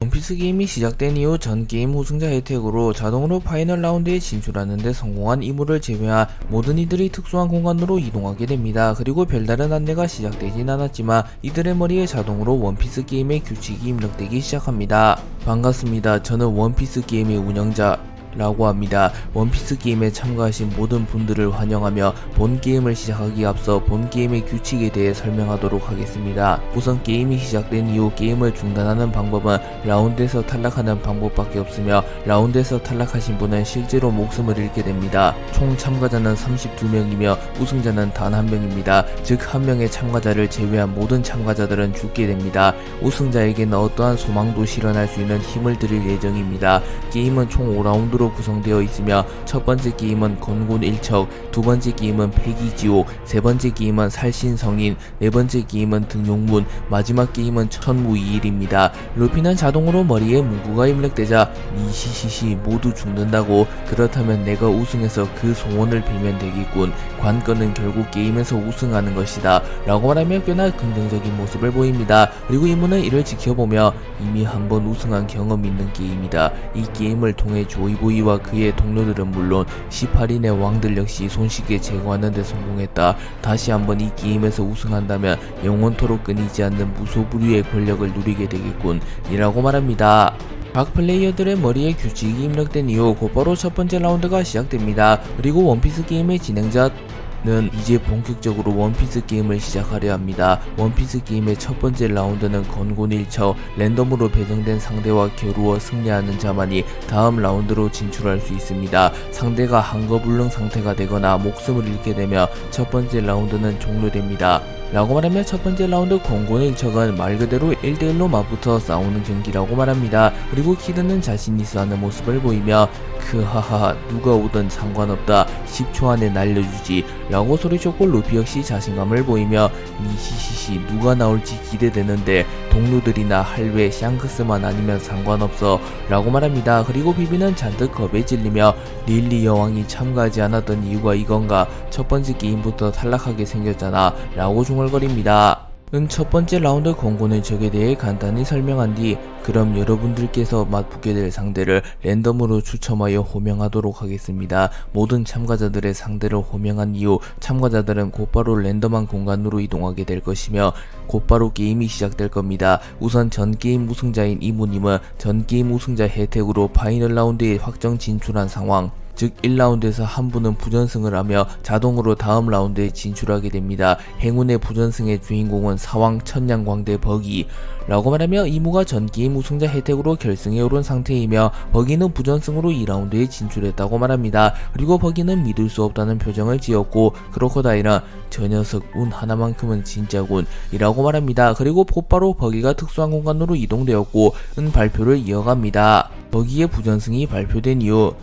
원피스 게임이 시작된 이후 전 게임 우승자 혜택으로 자동으로 파이널 라운드에 진출하는 데 성공한 이물을 제외한 모든 이들이 특수한 공간으로 이동하게 됩니다. 그리고 별다른 안내가 시작되진 않았지만 이들의 머리에 자동으로 원피스 게임의 규칙이 입력되기 시작합니다. 반갑습니다. 저는 원피스 게임의 운영자 라고 합니다. 원피스 게임에 참가하신 모든 분들을 환영하며 본 게임을 시작하기에 앞서 본 게임의 규칙에 대해 설명하도록 하겠습니다. 우선 게임이 시작된 이후 게임을 중단하는 방법은 라운드에서 탈락하는 방법밖에 없으며 라운드에서 탈락하신 분은 실제로 목숨을 잃게 됩니다. 총 참가자는 32명이며 우승자는 단 한 명입니다. 즉 한 명의 참가자를 제외한 모든 참가자들은 죽게 됩니다. 우승자에게는 어떠한 소망도 실현할 수 있는 힘을 드릴 예정입니다. 게임은 총 5라운드로 구성되어 있으며 첫 번째 게임은 건곤 1척, 두 번째 게임은 폐기지옥, 세 번째 게임은 살신성인, 네 번째 게임은 등용문, 마지막 게임은 천무이일입니다. 루피는 자동으로 머리에 문구가 입력되자 니시시시 모두 죽는다고, 그렇다면 내가 우승해서 그 소원을 빌면 되겠군. 관건은 결국 게임에서 우승하는 것이다 라고 말하며 꽤나 긍정적인 모습을 보입니다. 그리고 이문은 이를 지켜보며 이미 한번 우승한 경험 있는 게임이다. 이 게임을 통해 조이보이와 그의 동료들은 물론 18인의 왕들 역시 손쉽게 제거하는 데 성공했다. 다시 한번 이 게임에서 우승한다면 영원토록 끊이지 않는 무소불위의 권력을 누리게 되겠군 이라고 말합니다. 각 플레이어들의 머리에 규칙이 입력된 이후 곧바로 첫 번째 라운드가 시작됩니다. 그리고 원피스 게임의 진행자는 이제 본격적으로 원피스 게임을 시작하려 합니다. 원피스 게임의 첫 번째 라운드는 건곤 1척, 랜덤으로 배정된 상대와 겨루어 승리하는 자만이 다음 라운드로 진출할 수 있습니다. 상대가 한거불능 상태가 되거나 목숨을 잃게 되며 첫 번째 라운드는 종료됩니다. 라고 말하며 첫 번째 라운드 건곤 1척은 말 그대로 1대1로 맞붙어 싸우는 경기라고 말합니다. 그리고 키드는 자신 있어 하는 모습을 보이며 크하하 누가 오든 상관없다 10초 안에 날려주지 라고 소리쳤고, 루피 역시 자신감을 보이며 니시시시 누가 나올지 기대되는데 동료들이나 할배 샹크스만 아니면 상관없어 라고 말합니다. 그리고 비비는 잔뜩 겁에 질리며 릴리 여왕이 참가하지 않았던 이유가 이건가, 첫 번째 게임부터 탈락하게 생겼잖아 라고 중얼거립니다. 첫 번째 라운드 건곤의 적에 대해 간단히 설명한 뒤 그럼 여러분들께서 맞붙게 될 상대를 랜덤으로 추첨하여 호명하도록 하겠습니다. 모든 참가자들의 상대를 호명한 이후 참가자들은 곧바로 랜덤한 공간으로 이동하게 될 것이며 곧바로 게임이 시작될 겁니다. 우선 전게임 우승자인 이모님은 전게임 우승자 혜택으로 파이널 라운드에 확정 진출한 상황, 즉 1라운드에서 한 분은 부전승을 하며 자동으로 다음 라운드에 진출하게 됩니다. 행운의 부전승의 주인공은 사왕 천냥광대 버기 라고 말하며 이무가 전게임 우승자 혜택으로 결승에 오른 상태이며 버기는 부전승으로 2라운드에 진출했다고 말합니다. 그리고 버기는 믿을 수 없다는 표정을 지었고 크로커다일은 저 녀석 운 하나만큼은 진짜군 이라고 말합니다. 그리고 곧바로 버기가 특수한 공간으로 이동되었고 발표를 이어갑니다. 버기의 부전승이 발표된 이후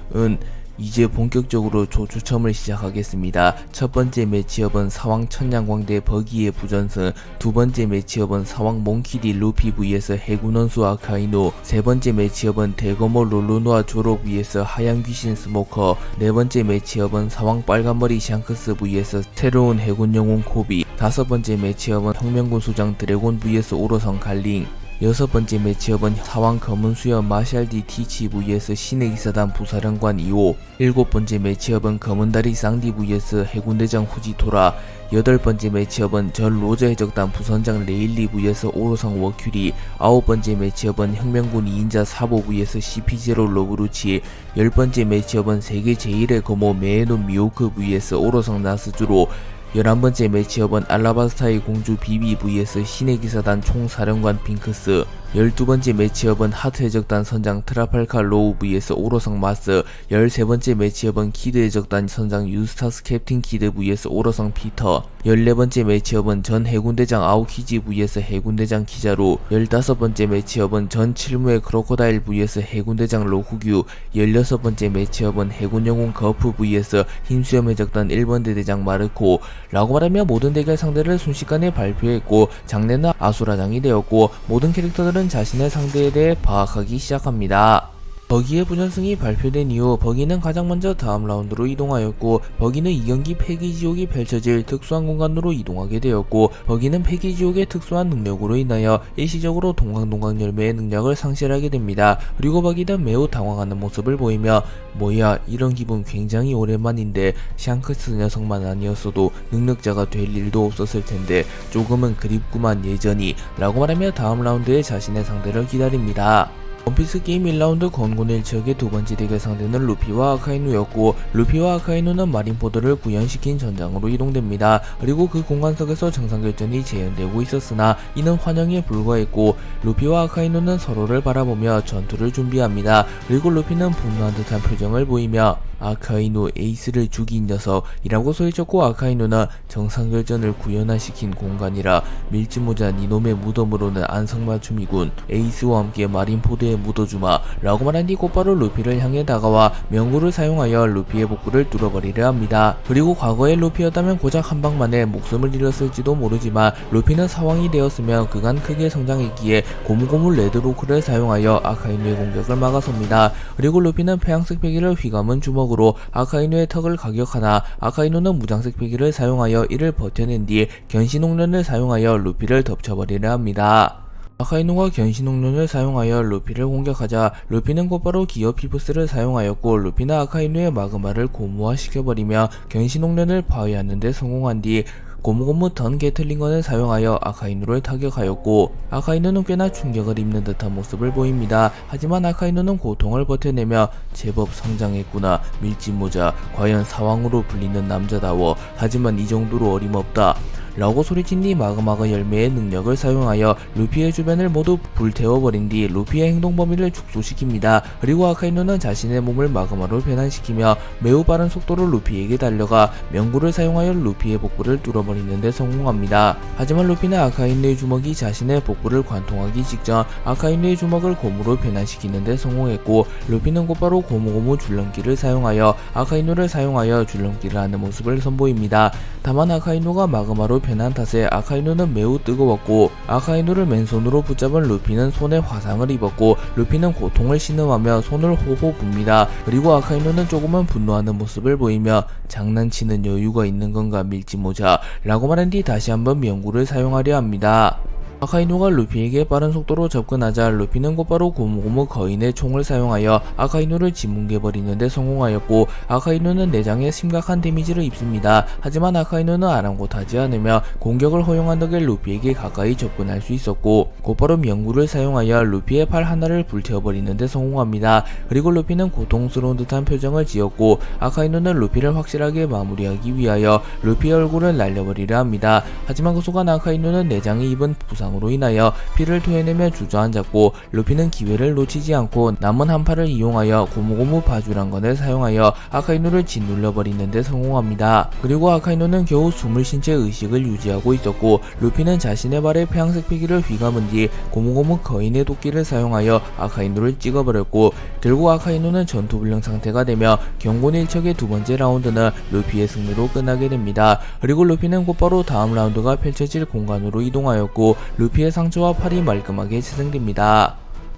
이제 본격적으로 조추첨을 시작하겠습니다. 첫 번째 매치업은 사왕 천냥광대 버기의 부전승, 두 번째 매치업은 사왕 몽키디 루피 vs 해군원수 아카이노, 세 번째 매치업은 대거모 롤로노아 조로 vs 하얀 귀신 스모커, 네 번째 매치업은 사왕 빨간머리 샹크스 vs 새로운 해군 영웅 코비, 다섯 번째 매치업은 혁명군 수장 드래곤 vs 오로성 갈링, 여섯 번째 매치업은 사왕 검은수염 마샬디 티치 vs 신의 기사단 부사령관 2호, 일곱 번째 매치업은 검은다리 쌍디 vs 해군대장 후지토라, 여덟 번째 매치업은 전 로저 해적단 부선장 레일리 vs 오로성 워큐리, 아홉 번째 매치업은 혁명군 2인자 사보 vs CP0 로브루치, 열 번째 매치업은 세계 제1의 거모 메에노 미오크 vs 오로성 나스주로, 11번째 매치업은 알라바스타의 공주 비비 vs 신의 기사단 총사령관 핑크스, 12번째 매치업은 하트 해적단 선장 트라팔카 로우 vs 오로성 마스, 13번째 매치업은 키드 해적단 선장 유스타스 캡틴 키드 vs 오로성 피터, 14번째 매치업은 전 해군대장 아오키지 vs 해군대장 키자루, 15번째 매치업은 전 칠무의 크로코다일 vs 해군대장 로쿠규, 16번째 매치업은 해군영웅 거프 vs 흰수염 해적단 1번대 대장 마르코 라고 말하며 모든 대결 상대를 순식간에 발표했고 장르는 아수라장이 되었고 모든 캐릭터들은 자신의 상대에 대해 파악하기 시작합니다. 버기의 부전승이 발표된 이후 버기는 가장 먼저 다음 라운드로 이동하였고, 버기는 2경기 폐기지옥이 펼쳐질 특수한 공간으로 이동하게 되었고, 버기는 폐기지옥의 특수한 능력으로 인하여 일시적으로 동강동강 열매의 능력을 상실하게 됩니다. 그리고 버기는 매우 당황하는 모습을 보이며 뭐야, 이런 기분 굉장히 오랜만인데 샹크스 녀석만 아니었어도 능력자가 될 일도 없었을 텐데 조금은 그립구만 예전이, 라고 말하며 다음 라운드에 자신의 상대를 기다립니다. 원피스 게임 1라운드 건곤 1척의 두 번째 대결 상대는 루피와 아카이누였고, 루피와 아카이누는 마린포드를 구현시킨 전장으로 이동됩니다. 그리고 그 공간 속에서 정상결전이 재현되고 있었으나 이는 환영에 불과했고, 루피와 아카이누는 서로를 바라보며 전투를 준비합니다. 그리고 루피는 분노한 듯한 표정을 보이며 아카이누 에이스를 죽인 녀석이라고 소리쳤고, 아카이누는 정상결전을 구현화시킨 공간이라 밀짚모자 니놈의 무덤으로는 안성맞춤이군, 에이스와 함께 마린포드에 묻어주마, 라고 말한 뒤 곧바로 루피를 향해 다가와 명구를 사용하여 루피의 복부를 뚫어버리려 합니다. 그리고 과거의 루피였다면 고작 한 방만에 목숨을 잃었을지도 모르지만 루피는 사왕이 되었으며 그간 크게 성장했기에 고무고무 레드로크를 사용하여 아카이누의 공격을 막아섭니다. 그리고 루피는 폐양색 패기를 휘감은 주먹으로 아카이누의 턱을 가격하나 아카이누는 무장색 패기를 사용하여 이를 버텨낸 뒤 견신홍련을 사용하여 루피를 덮쳐버리려 합니다. 아카이누가 견신홍련을 사용하여 루피를 공격하자 루피는 곧바로 기어 피프스를 사용하였고, 루피는 아카이누의 마그마를 고무화시켜버리며 견신홍련을 파괴하는 데 성공한 뒤 고무고무 던 게틀링건을 사용하여 아카이누를 타격하였고, 아카이누는 꽤나 충격을 입는 듯한 모습을 보입니다. 하지만 아카이누는 고통을 버텨내며 제법 성장했구나, 밀짚모자, 과연 사왕으로 불리는 남자다워, 하지만 이 정도로 어림없다, 라고 소리친 뒤 마그마가 열매의 능력을 사용하여 루피의 주변을 모두 불태워버린 뒤 루피의 행동 범위를 축소시킵니다. 그리고 아카이누는 자신의 몸을 마그마로 변환시키며 매우 빠른 속도로 루피에게 달려가 명구를 사용하여 루피의 복부를 뚫어버리는 데 성공합니다. 하지만 루피는 아카이누의 주먹이 자신의 복부를 관통하기 직전 아카이누의 주먹을 고무로 변환시키는 데 성공했고, 루피는 곧바로 고무고무 줄넘기를 사용하여 아카이누를 사용하여 줄넘기를 하는 모습을 선보입니다. 다만 아카이누가 마그마로 변한 탓에 아카이누는 매우 뜨거웠고, 아카이누를 맨손으로 붙잡은 루피는 손에 화상을 입었고, 루피는 고통을 신음하며 손을 호호 붑니다. 그리고 아카이누는 조금은 분노하는 모습을 보이며 장난치는 여유가 있는 건가 밀짚모자, 라고 말한 뒤 다시 한번 명구를 사용하려 합니다. 아카이누가 루피에게 빠른 속도로 접근하자 루피는 곧바로 고무고무 거인의 총을 사용하여 아카이누를 짓뭉개버리는 데 성공하였고, 아카이누는 내장에 심각한 데미지를 입습니다. 하지만 아카이누는 아랑곳하지 않으며 공격을 허용한 덕에 루피에게 가까이 접근할 수 있었고, 곧바로 명구를 사용하여 루피의 팔 하나를 불태워버리는 데 성공합니다. 그리고 루피는 고통스러운 듯한 표정을 지었고, 아카이누는 루피를 확실하게 마무리하기 위하여 루피의 얼굴을 날려버리려 합니다. 하지만 그 순간 아카이누는 내장에 입은 부상 으로 인하여 피를 토해내며 주저앉았고, 루피는 기회를 놓치지 않고 남은 한 팔을 이용하여 고무고무 바주란건을 사용하여 아카이누를 짓눌러버리는 데 성공합니다. 그리고 아카이누는 겨우 숨을 쉰 채 의식을 유지하고 있었고, 루피는 자신의 발에 폐양색 패기를 휘감은 뒤 고무고무 거인의 도끼를 사용하여 아카이누를 찍어버렸고, 결국 아카이누는 전투불능 상태가 되며 경곤 1척의 두 번째 라운드는 루피의 승리로 끝나게 됩니다. 그리고 루피는 곧바로 다음 라운드가 펼쳐질 공간으로 이동하였고, 루피의 상처와 팔이 말끔하게 재생됩니다.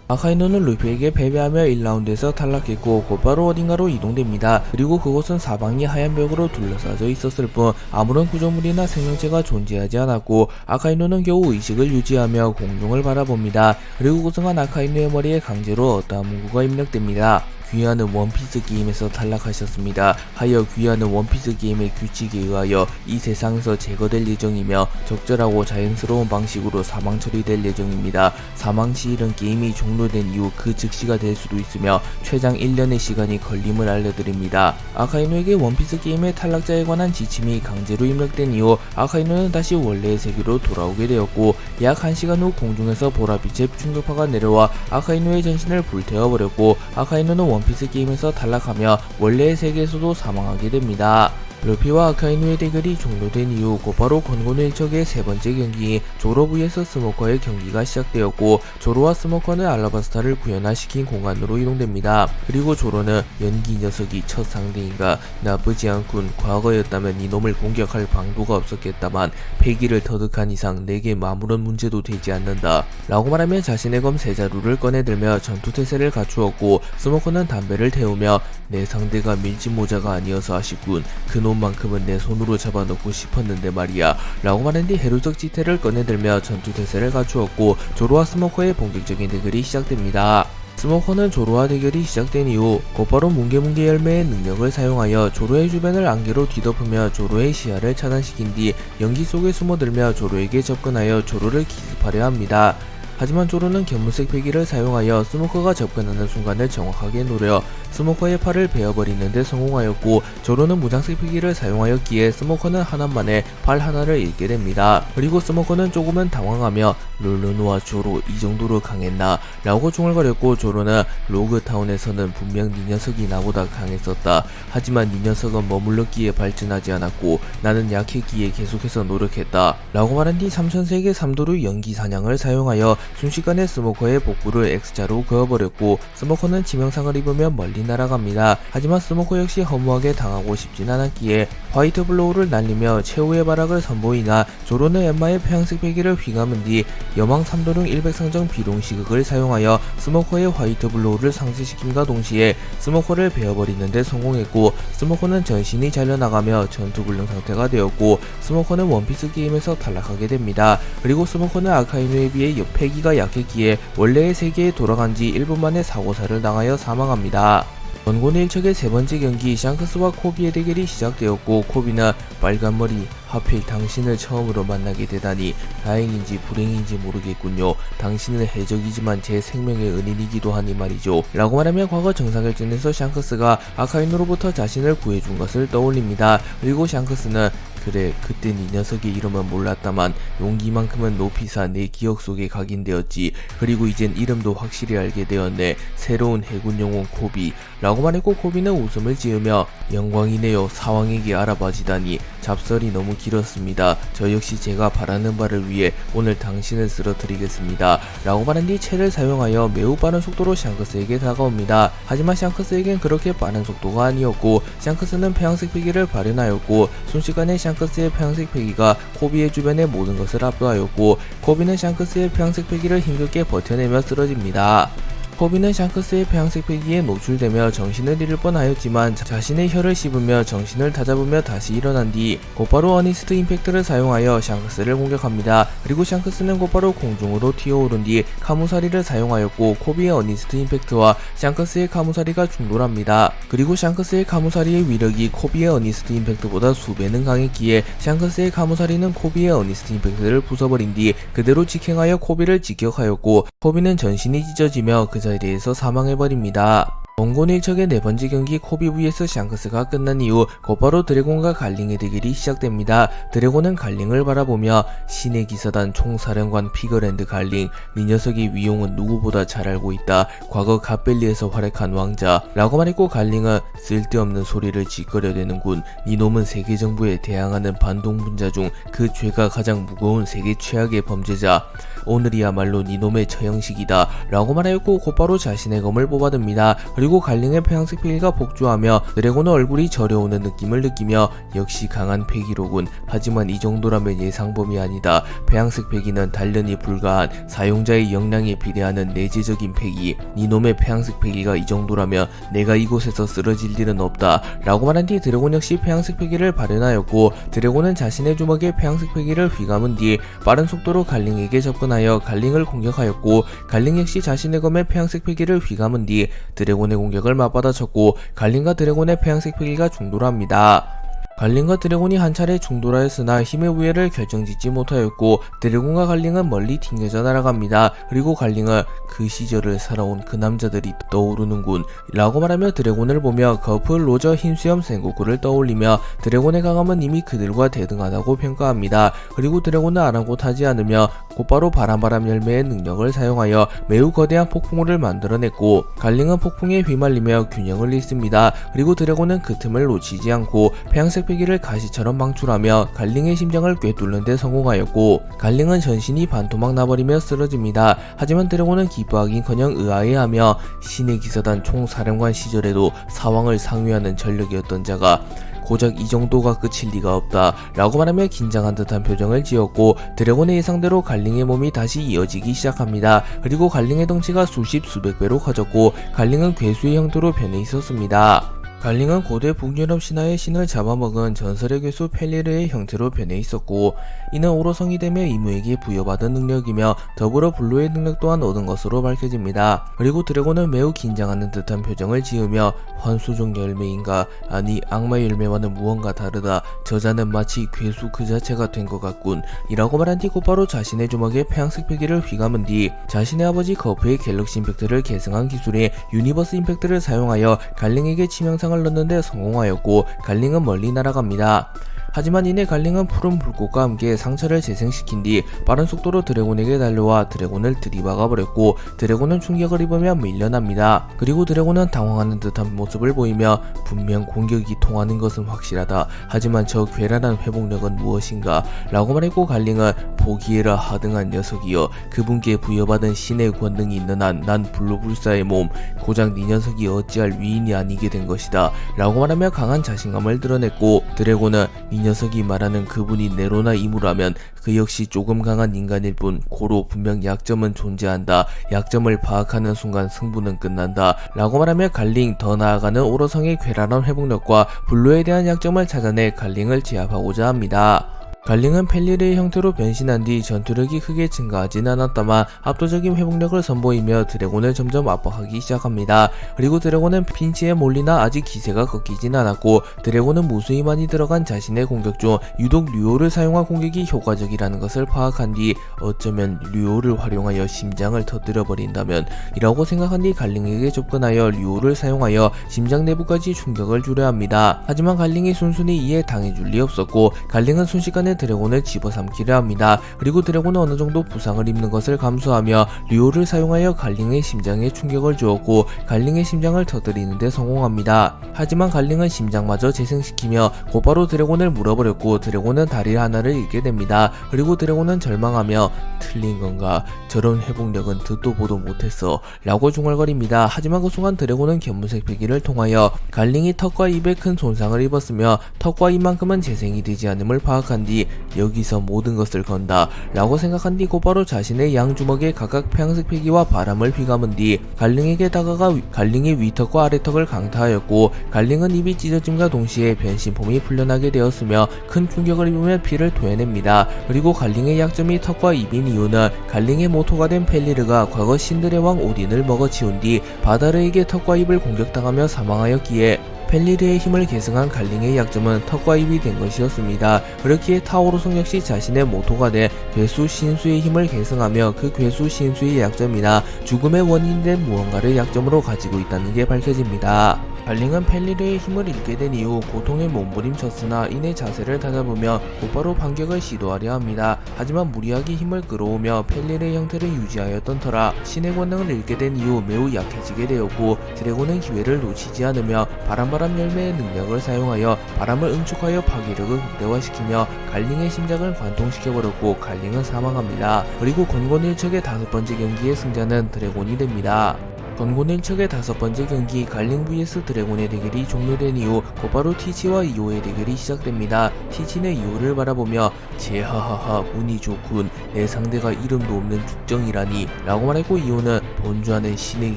아카이누는 루피에게 패배하며 1라운드에서 탈락했고 곧바로 어딘가로 이동됩니다. 그리고 그곳은 사방이 하얀 벽으로 둘러싸여 있었을 뿐 아무런 구조물이나 생명체가 존재하지 않았고, 아카이누는 겨우 의식을 유지하며 공중을 바라봅니다. 그리고 그 순간 아카이누의 머리에 강제로 어떠한 문구가 입력됩니다. 귀하는 원피스 게임에서 탈락하셨습니다. 하여 귀하는 원피스 게임의 규칙에 의하여 이 세상에서 제거될 예정이며 적절하고 자연스러운 방식으로 사망 처리될 예정입니다. 사망 시일은 게임이 종료된 이후 그 즉시가 될 수도 있으며 최장 1년의 시간이 걸림을 알려드립니다. 아카이누에게 원피스 게임의 탈락자에 관한 지침이 강제로 입력된 이후 아카이누는 다시 원래의 세계로 돌아오게 되었고, 약 1시간 후 공중에서 보라빛의 충격파가 내려와 아카이누의 전신을 불태워버렸고, 아카이누는 원피스 게임에서 탈락하며 원래의 세계에서도 사망하게 됩니다. 루피와 아카이누의 대결이 종료된 이후 곧바로 권고노 일척의 세 번째 경기인 조로 vs 스모커의 경기가 시작되었고, 조로와 스모커는 알라바스타를 구현화시킨 공간으로 이동됩니다. 그리고 조로는 연기 녀석이 첫 상대인가, 나쁘지 않군, 과거였다면 이놈을 공격할 방도가 없었겠다만 패기를 터득한 이상 내게 아무런 문제도 되지 않는다 라고 말하며 자신의 검 세자루를 꺼내들며 전투태세를 갖추었고, 스모커는 담배를 태우며 내 상대가 밀짚모자가 아니어서 아쉽군, 그놈만큼은 내 손으로 잡아놓고 싶었는데 말이야 라고 말한 뒤 해루적 지태를 꺼내들며 전투태세를 갖추었고, 조로와 스모커의 본격적인 대결이 시작됩니다. 스모커는 조로와 대결이 시작된 이후 곧바로 뭉게뭉게 열매의 능력을 사용하여 조로의 주변을 안개로 뒤덮으며 조로의 시야를 차단시킨 뒤 연기 속에 숨어들며 조로에게 접근하여 조로를 기습하려 합니다. 하지만 조로는 견문색 패기를 사용하여 스모커가 접근하는 순간을 정확하게 노려 스모커의 팔을 베어버리는 데 성공하였고, 조로는 무장색 패기를 사용하였기에 스모커는 하나만에 팔 하나를 잃게 됩니다. 그리고 스모커는 조금은 당황하며 롤러노와 조로 이 정도로 강했나 라고 중얼거렸고, 조로는 로그타운에서는 분명 네 녀석이 나보다 강했었다. 하지만 네 녀석은 머물렀기에 발전하지 않았고 나는 약했기에 계속해서 노력했다 라고 말한 뒤 3000색의 3도루 연기 사냥을 사용하여 순식간에 스모커의 복부를 X자로 그어버렸고, 스모커는 치명상을 입으며 멀리 날아갑니다. 하지만 스모커 역시 허무하게 당하고 싶진 않았기에 화이트 블로우를 날리며 최후의 발악을 선보이나, 조로는 엠마의 폐양색 패기를 휘감은 뒤 여망 3도룡 100상정 비룡 시극을 사용하여 스모커의 화이트 블로우를 상쇄시킴과 동시에 스모커를 베어버리는 데 성공했고, 스모커는 전신이 잘려나가며 전투불능 상태가 되었고, 스모커는 원피스 게임에서 탈락하게 됩니다. 그리고 스모커는 아카이누에 비해 패기가 약했기에 원래의 세계에 돌아간 지 1분 만에 사고사를 당하여 사망합니다. 권고노 일척의 세 번째 경기 샹크스와 코비의 대결이 시작되었고, 코비는 빨간머리, 하필 당신을 처음으로 만나게 되다니 다행인지 불행인지 모르겠군요. 당신은 해적이지만 제 생명의 은인이기도 하니 말이죠 라고 말하며 과거 정사결전에서 샹크스가 아카이누로부터 자신을 구해준 것을 떠올립니다. 그리고 샹크스는 그래, 그땐 이 녀석의 이름은 몰랐다만 용기만큼은 높이사 내 기억 속에 각인되었지. 그리고 이젠 이름도 확실히 알게 되었네. 새로운 해군 영웅 코비 라고 말했고, 코비는 웃음을 지으며 영광이네요. 사왕에게 알아봐지다니. 잡설이 너무 길었습니다. 저 역시 제가 바라는 바를 위해 오늘 당신을 쓰러뜨리겠습니다 라고 말한 뒤 채를 사용하여 매우 빠른 속도로 샹크스에게 다가옵니다. 하지만 샹크스에겐 그렇게 빠른 속도가 아니었고, 샹크스는 폐양색 패기를 발현하였고, 순식간에 샹크스의 폐양색 패기가 코비의 주변의 모든 것을 압도하였고, 코비는 샹크스의 폐양색 패기를 힘겹게 버텨내며 쓰러집니다. 코비는 샹크스의 폐양색 패기에 노출되며 정신을 잃을 뻔하였지만 자신의 혀를 씹으며 정신을 다잡으며 다시 일어난 뒤 곧바로 어니스트 임팩트를 사용하여 샹크스를 공격합니다. 그리고 샹크스는 곧바로 공중으로 튀어오른 뒤 카무사리를 사용하였고, 코비의 어니스트 임팩트와 샹크스의 카무사리가 충돌합니다. 그리고 샹크스의 카무사리의 위력이 코비의 어니스트 임팩트보다 수배는 강했기에 샹크스의 카무사리는 코비의 어니스트 임팩트를 부숴버린 뒤 그대로 직행하여 코비를 직격하였고, 코비는 전신이 찢어지며 그 자리에서 사망해버립니다. 권고노 일척의 네 번째 경기 코비 vs 샹크스가 끝난 이후 곧바로 드래곤과 갈링의 대결이 시작됩니다. 드래곤은 갈링을 바라보며 신의 기사단 총사령관 피거랜드 갈링, 네 녀석의 위용은 누구보다 잘 알고 있다. 과거 갓벨리에서 활약한 왕자 라고 말했고, 갈링은 쓸데없는 소리를 짓거려대는군. 네 놈은 세계 정부에 대항하는 반동분자 중 그 죄가 가장 무거운 세계 최악의 범죄자. 오늘이야말로 네 놈의 처형식이다 라고 말하였고, 곧바로 자신의 검을 뽑아듭니다. 그리고 갈링의 폐양색 패기가 복주하며 드래곤의 얼굴이 저려오는 느낌을 느끼며 역시 강한 패기로군. 하지만 이 정도라면 예상범위 아니다. 폐양색 패기는 단련이 불가한 사용자의 역량에 비례하는 내재적인 패기. 네 놈의 폐양색 패기가 이 정도라면 내가 이곳에서 쓰러질 일은 없다 라고 말한 뒤 드래곤 역시 폐양색 패기를 발현하였고, 드래곤은 자신의 주먹에 폐양색 패기를 휘감은 뒤 빠른 속도로 갈링에게 접근하여 갈링을 공격하였고, 갈링 역시 자신의 검에 폐양색 패기를 휘감은 뒤 드래곤의 공격을 맞받아쳤고, 갈링과 드래곤의 폐양색 패기가 충돌합니다. 갈링과 드래곤이 한 차례 충돌하였으나 힘의 우애를 결정짓지 못하였고, 드래곤과 갈링은 멀리 튕겨져 날아갑니다. 그리고 갈링은 그 시절을 살아온 그 남자들이 떠오르는군 라고 말하며 드래곤을 보며 거프, 로저, 흰수염, 센고쿠를 떠올리며 드래곤의 강함은 이미 그들과 대등하다고 평가합니다. 그리고 드래곤은 아랑곳하지 않으며 곧바로 바람바람 열매의 능력을 사용하여 매우 거대한 폭풍우를 만들어냈고, 갈링은 폭풍에 휘말리며 균형을 잃습니다. 그리고 드래곤은 그 틈을 놓치지 않고 폐양색 페기를 가시처럼 방출하며 갈링의 심장을 꿰뚫는 데 성공하였고, 갈링은 전신이 반토막 나버리며 쓰러집니다. 하지만 드래곤은 기뻐하긴커녕 의아해하며 신의 기사단 총사령관 시절에도 사왕을 상위하는 전력이었던 자가 고작 이 정도가 끝일 리가 없다 라고 말하며 긴장한 듯한 표정을 지었고, 드래곤의 예상대로 갈링의 몸이 다시 이어지기 시작합니다. 그리고 갈링의 덩치가 수십 수백 배로 커졌고, 갈링은 괴수의 형태로 변해 있었습니다. 갈링은 고대 북유럽 신화의 신을 잡아먹은 전설의 괴수 펠리르의 형태로 변해 있었고, 이는 오로성이 되며 이무에게 부여받은 능력이며 더불어 블루의 능력 또한 얻은 것으로 밝혀집니다. 그리고 드래곤은 매우 긴장하는 듯한 표정을 지으며 환수종 열매인가, 아니 악마 열매와는 무언가 다르다, 저자는 마치 괴수 그 자체가 된 것 같군 이라고 말한 뒤 곧바로 자신의 주먹에 폐양색 패기를 휘감은 뒤 자신의 아버지 거프의 갤럭시 임팩트를 계승한 기술인 유니버스 임팩트를 사용하여 갈링에게 치명상을 넣는데 성공하였고, 갈링은 멀리 날아갑니다. 하지만 이내 갈링은 푸른 불꽃과 함께 상처를 재생시킨 뒤 빠른 속도로 드래곤에게 달려와 드래곤을 들이박아버렸고, 드래곤은 충격을 입으며 밀려납니다. 그리고 드래곤은 당황하는 듯한 모습을 보이며 분명 공격이 통하는 것은 확실하다, 하지만 저 괴랄한 회복력은 무엇인가 라고 말했고, 갈링은 보기에라 하등한 녀석이여, 그분께 부여받은 신의 권능이 있는 한 난 블루불사의 몸, 고작 네 녀석이 어찌할 위인이 아니게 된 것이다 라고 말하며 강한 자신감을 드러냈고, 드래곤은 이 녀석이 말하는 그분이 네로나 이무라면 그 역시 조금 강한 인간일 뿐, 고로 분명 약점은 존재한다, 약점을 파악하는 순간 승부는 끝난다 라고 말하며 갈링, 더 나아가는 오로성의 괴랄한 회복력과 블루에 대한 약점을 찾아내 갈링을 제압하고자 합니다. 갈링은 펠리르의 형태로 변신한 뒤 전투력이 크게 증가하진 않았다만 압도적인 회복력을 선보이며 드래곤을 점점 압박하기 시작합니다. 그리고 드래곤은 핀치에 몰리나 아직 기세가 꺾이진 않았고, 드래곤은 무수히 많이 들어간 자신의 공격 중 유독 류오를 사용한 공격이 효과적이라는 것을 파악한 뒤 어쩌면 류오를 활용하여 심장을 터뜨려버린다면 이라고 생각한 뒤 갈링에게 접근하여 류오를 사용하여 심장 내부까지 충격을 주려 합니다. 하지만 갈링이 순순히 이에 당해줄 리 없었고, 갈링은 순식간에 드래곤을 집어삼키려 합니다. 그리고 드래곤은 어느 정도 부상을 입는 것을 감수하며 류오를 사용하여 갈링의 심장에 충격을 주었고, 갈링의 심장을 터뜨리는 데 성공합니다. 하지만 갈링은 심장마저 재생시키며 곧바로 드래곤을 물어버렸고, 드래곤은 다리 하나를 잃게 됩니다. 그리고 드래곤은 절망하며 틀린 건가, 저런 회복력은 듣도 보도 못했어 라고 중얼거립니다. 하지만 그 순간 드래곤은 견문색 패기를 통하여 갈링이 턱과 입에 큰 손상을 입었으며 턱과 입만큼은 재생이 되지 않음을 파악한 뒤 여기서 모든 것을 건다 라고 생각한 뒤 곧바로 자신의 양주먹에 각각 폐양색 패기와 바람을 휘감은 뒤 갈링에게 다가가 갈링의 위턱과 아래턱을 강타하였고, 갈링은 입이 찢어짐과 동시에 변신폼이 풀려나게 되었으며 큰 충격을 입으며 피를 토해냅니다. 그리고 갈링의 약점이 턱과 입인 이유는 갈링의 모토가 된 펠리르가 과거 신들의 왕 오딘을 먹어치운 뒤 바다르에게 턱과 입을 공격당하며 사망하였기에 펠리르의 힘을 계승한 갈링의 약점은 턱과 입이 된 것이었습니다. 그렇기에 타오르성 역시 자신의 모토가 된 괴수 신수의 힘을 계승하며 그 괴수 신수의 약점이나 죽음의 원인이 된 무언가를 약점으로 가지고 있다는 게 밝혀집니다. 갈링은 펠리르의 힘을 잃게 된 이후 고통에 몸부림쳤으나 이내 자세를 다잡으며 곧바로 반격을 시도하려 합니다. 하지만 무리하게 힘을 끌어오며 펠리르의 형태를 유지하였던 터라 신의 권능을 잃게 된 이후 매우 약해지게 되었고, 드래곤은 기회를 놓치지 않으며 바람 열매의 능력을 사용하여 바람을 응축하여 파괴력을 극대화시키며 갈링의 심장을 관통시켜버렸고, 갈링은 사망합니다. 그리고 건곤일척의 5번째 경기의 승자는 드래곤이 됩니다. 건곤일척의 5번째 경기 갈링 vs 드래곤의 대결이 종료된 이후 곧바로 티치와 이오의 대결이 시작됩니다. 티치는 이오를 바라보며 제하하하 운이 좋군, 내 상대가 이름도 없는 죽정이라니 라고 말했고, 이오는 본주하는 신의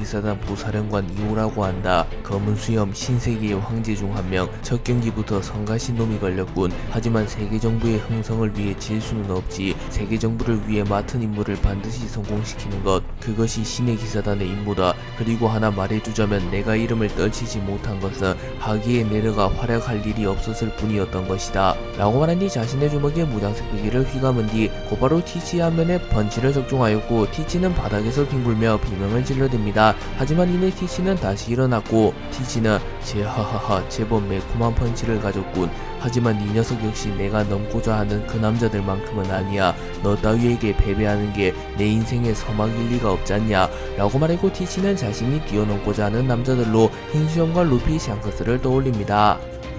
기사단 부사령관 이오라고 한다. 검은 수염 신세계의 황제 중 한 명, 첫 경기부터 성가신 놈이 걸렸군. 하지만 세계 정부의 흥성을 위해 질 수는 없지. 세계 정부를 위해 맡은 임무를 반드시 성공시키는 것, 그것이 신의 기사단의 임무다. 그리고 하나 말해주자면 내가 이름을 떨치지 못한 것은 하기에 내려가 활약할 일이 없었을 뿐이었던 것이다 라고 말한 뒤 자신의 주먹에 무장색 베개를 휘감은 뒤 곧바로 티치의 안면에 펀치를 적중하였고, 티치는 바닥에서 뒹굴며 비명을 질러댑니다. 하지만 이내 티치는 다시 일어났고, 티치는 제하하하 제법 매콤한 펀치를 가졌군. 하지만 이 녀석 역시 내가 넘고자 하는 그 남자들만큼은 아니야. 너 따위에게 패배하는 게 내 인생의 서막일 리가 없잖냐 라고 말했고, 티치는 자신이 뛰어넘고자 하는 남자들로 흰수염과 루피 샹크스를 떠올립니다.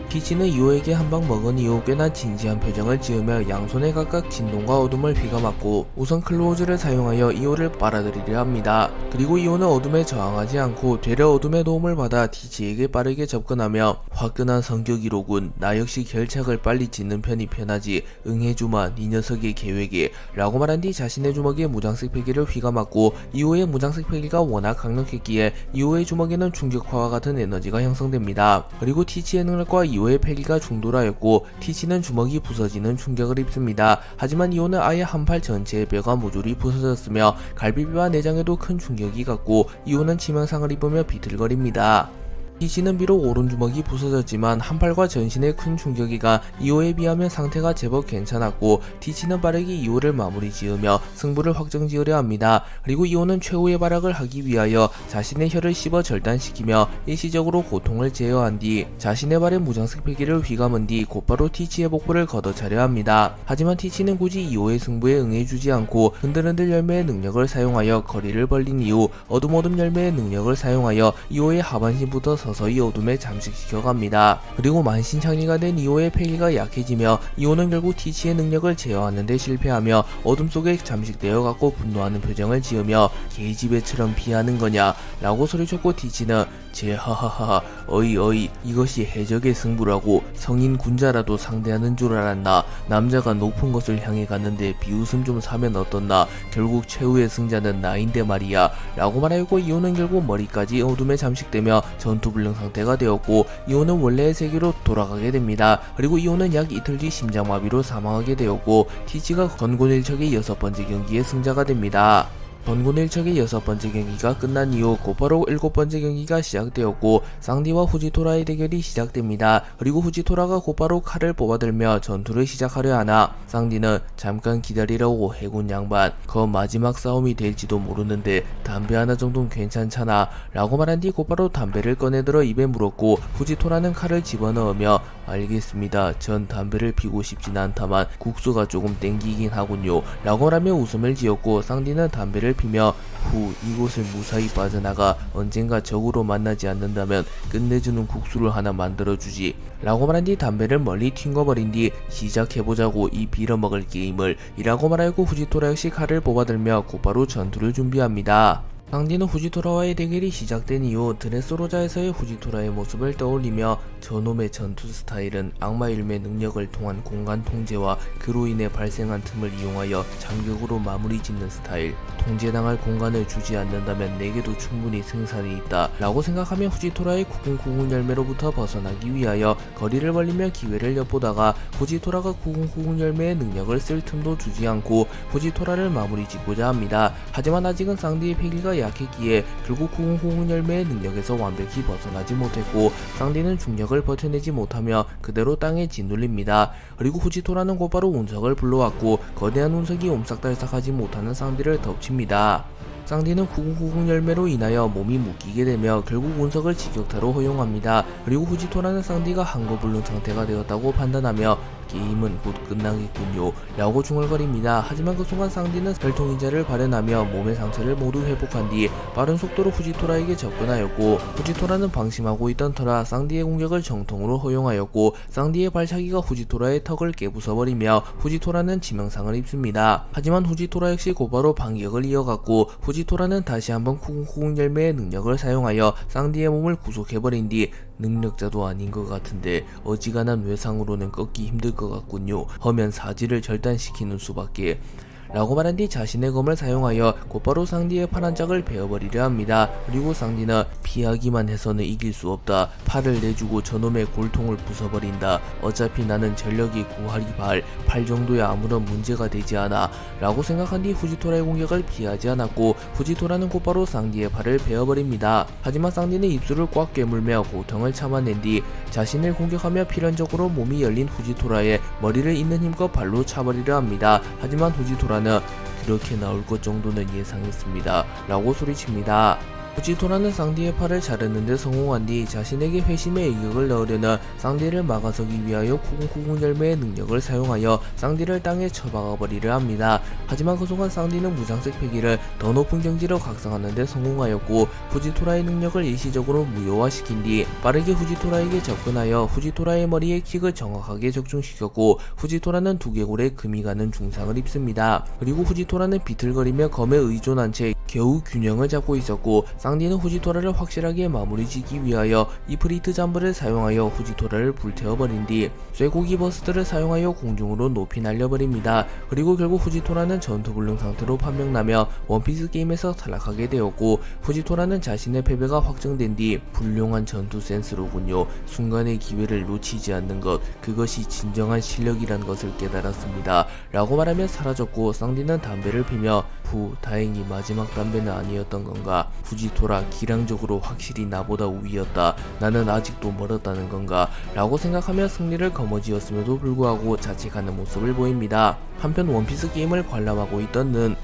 티치는 이오에게 한 방 먹은 이후 꽤나 진지한 표정을 지으며 양손에 각각 진동과 어둠을 휘감았고 우선 클로우즈를 사용하여 이오를 빨아들이려 합니다. 그리고 이오는 어둠에 저항하지 않고 되려 어둠의 도움을 받아 티치에게 빠르게 접근하며 화끈한 성격이로군. 나 역시 결착을 빨리 짓는 편이 편하지. 응해주마 네 녀석의 계획에 라고 말한 뒤 자신의 주먹에 무장색 패기를 휘감았고 이오의 무장색 패기가 워낙 강력했기에 이오의 주먹에는 충격파와 같은 에너지가 형성됩니다. 그리고 티치의 능력과 이오의 패기가 충돌하였고 티치는 주먹이 부서지는 충격을 입습니다. 하지만 이오는 아예 한 팔 전체의 뼈가 모조리 부서졌으며 갈비뼈와 내장에도 큰 충격이 갔고 이오는 치명상을 입으며 비틀거립니다. 티치는 비록 오른주먹이 부서졌지만 한 팔과 전신에 큰 충격이 가 이오에 비하면 상태가 제법 괜찮았고 티치는 빠르게 이오를 마무리 지으며 승부를 확정 지으려 합니다. 그리고 이오는 최후의 발악을 하기 위하여 자신의 혀를 씹어 절단시키며 일시적으로 고통을 제어한 뒤 자신의 발에 무장색 패기를 휘감은 뒤 곧바로 티치의 복부를 걷어차려 합니다. 하지만 티치는 굳이 이오의 승부에 응해주지 않고 흔들흔들 열매의 능력을 사용하여 거리를 벌린 이후 어둠 열매의 능력을 사용하여 이오의 하반신부터 서서히 어둠에 잠식시켜 갑니다. 그리고 만신창이가 된 이오의 패기가 약해지며 이오는 결국 티치의 능력을 제어하는 데 실패하며 어둠 속에 잠식되어 갖고 분노하는 표정을 지으며 개지배처럼 피하는 거냐 라고 소리쳤고 티치는 제하하하 어이 이것이 해적의 승부라고. 성인 군자라도 상대하는 줄 알았나. 남자가 높은 것을 향해 갔는데 비웃음 좀 사면 어떻나. 결국 최후의 승자는 나인데 말이야 라고 말하였고 이오는 결국 머리까지 어둠에 잠식되며 전투불능 상태가 되었고 이오는 원래의 세계로 돌아가게 됩니다. 그리고 이오는 약 이틀 뒤 심장마비로 사망하게 되었고 티치가 건곤일척의 6번째 경기의 승자가 됩니다. 건곤일척의 6번째 경기가 끝난 이후 곧바로 7번째 경기가 시작되었고 쌍디와 후지토라의 대결이 시작됩니다. 그리고 후지토라가 곧바로 칼을 뽑아들며 전투를 시작하려 하나 쌍디는 잠깐 기다리라고 해군 양반, 그 마지막 싸움이 될지도 모르는데 담배 하나 정도는 괜찮잖아 라고 말한 뒤 곧바로 담배를 꺼내들어 입에 물었고 후지토라는 칼을 집어넣으며 알겠습니다. 전 담배를 피고 싶진 않다만 국수가 조금 땡기긴 하군요 라고 말하며 웃음을 지었고 쌍디는 담배를 피며 이곳을 무사히 빠져나가 언젠가 적으로 만나지 않는다면 끝내주는 국수를 하나 만들어주지 라고 말한 뒤 담배를 멀리 튕겨버린 뒤 시작해보자고 이 빌어먹을 게임을 이라고 말하고 후지토라 역시 칼을 뽑아들며 곧바로 전투를 준비합니다. 쌍디는 후지토라와의 대결이 시작된 이후 드레스로자에서의 후지토라의 모습을 떠올리며 저놈의 전투 스타일은 악마 일매 능력을 통한 공간 통제와 그로 인해 발생한 틈을 이용하여 잠격으로 마무리 짓는 스타일. 통제당할 공간을 주지 않는다면 내게도 충분히 승산이 있다 라고 생각하며 후지토라의 9090 열매로부터 벗어나기 위하여 거리를 벌리며 기회를 엿보다가 후지토라가 9090 열매의 능력을 쓸 틈도 주지 않고 후지토라를 마무리 짓고자 합니다. 하지만 아직은 쌍디의 패기가 약했기에 결국 9090 열매의 능력에서 완벽히 벗어나지 못했고 쌍디는 중력을 버텨내지 못하며 그대로 땅에 짓눌립니다. 그리고 후지토라는 곧바로 운석을 불러왔고 거대한 운석이 옴싹달싹하지 못하는 쌍디를 덮칩니다. 쌍디는 9090 열매로 인하여 몸이 묶이게 되며 결국 운석을 직격타로 허용합니다. 그리고 후지토라는 쌍디가 한거불능 상태가 되었다고 판단하며 게임은 곧 끝나겠군요 라고 중얼거립니다. 하지만 그 순간 쌍디는 혈통인자를 발현하며 몸의 상처를 모두 회복한 뒤 빠른 속도로 후지토라에게 접근하였고 후지토라는 방심하고 있던 터라 쌍디의 공격을 정통으로 허용하였고 쌍디의 발차기가 후지토라의 턱을 깨부숴버리며 후지토라는 치명상을 입습니다. 하지만 후지토라 역시 곧바로 반격을 이어갔고 후지토라는 다시 한번 9090 열매의 능력을 사용하여 쌍디의 몸을 구속해버린 뒤 능력자도 아닌 것 같은데 어지간한 외상으로는 꺾기 힘들 것 같군요 하면 사지를 절단시키는 수밖에 라고 말한 뒤 자신의 검을 사용하여 곧바로 쌍디의 팔 한 짝을 베어버리려 합니다. 그리고 쌍디는 피하기만 해서는 이길 수 없다. 팔을 내주고 저놈의 골통을 부숴버린다. 어차피 나는 전력이 9할이 팔 정도야 아무런 문제가 되지 않아 라고 생각한 뒤 후지토라의 공격을 피하지 않았고 후지토라는 곧바로 쌍디의 팔을 베어버립니다. 하지만 쌍디는 입술을 꽉 깨물며 고통을 참아낸 뒤 자신을 공격하며 필연적으로 몸이 열린 후지토라의 머리를 있는 힘껏 발로 차버리려 합니다. 하지만 후지토라는 그렇게 나올 것 정도는 예상했습니다 라고 소리칩니다. 후지토라는 쌍디의 팔을 자르는데 성공한 뒤 자신에게 회심의 일격을 넣으려는 쌍디를 막아서기 위하여 쿠궁쿠궁 열매의 능력을 사용하여 쌍디를 땅에 쳐박아버리려 합니다. 하지만 그 순간 쌍디는 무장색 패기를 더 높은 경지로 각성하는 데 성공하였고 후지토라의 능력을 일시적으로 무효화시킨 뒤 빠르게 후지토라에게 접근하여 후지토라의 머리에 킥을 정확하게 적중시켰고 후지토라는 두개골에 금이 가는 중상을 입습니다. 그리고 후지토라는 비틀거리며 검에 의존한 채 겨우 균형을 잡고 있었고 쌍디는 후지토라를 확실하게 마무리 짓기 위하여 이프리트 잠브를 사용하여 후지토라를 불태워버린 뒤 쇠고기 버스트를 사용하여 공중으로 높이 날려버립니다. 그리고 결국 후지토라는 전투불능 상태로 판명나며 원피스 게임에서 탈락하게 되었고 후지토라는 자신의 패배가 확정된 뒤 훌륭한 전투 센스로군요. 순간의 기회를 놓치지 않는 것, 그것이 진정한 실력이란 것을 깨달았습니다. 라고 말하며 사라졌고 쌍디는 담배를 피며 다행히 마지막 담배는 아니었던 건가. 후지토라 기량적으로 확실히 나보다 우위였다. 나는 아직도 멀었다는 건가 라고 생각하며 승리를 거머쥐었음에도 불구하고 자책하는 모습을 보입니다. 한편 원피스 게임을 관람하고 있던 는